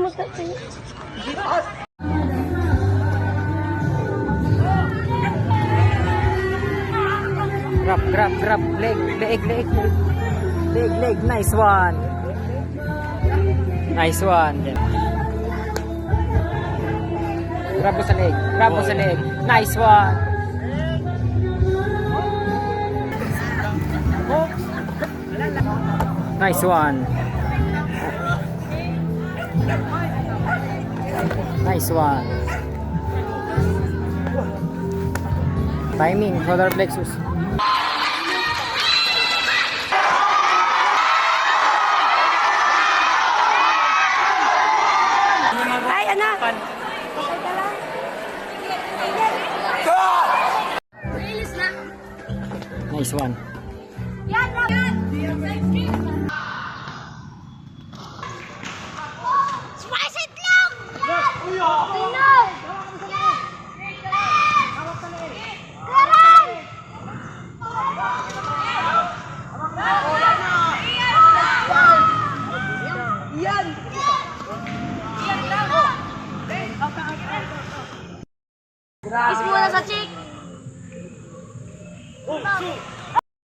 Grab. Leg. Nice one. Grab mo sa leg. Nice one. Nice one. Timing, solar plexus. Ay, anak. Nice one. Smash it lang! Kiss muna sa cheek!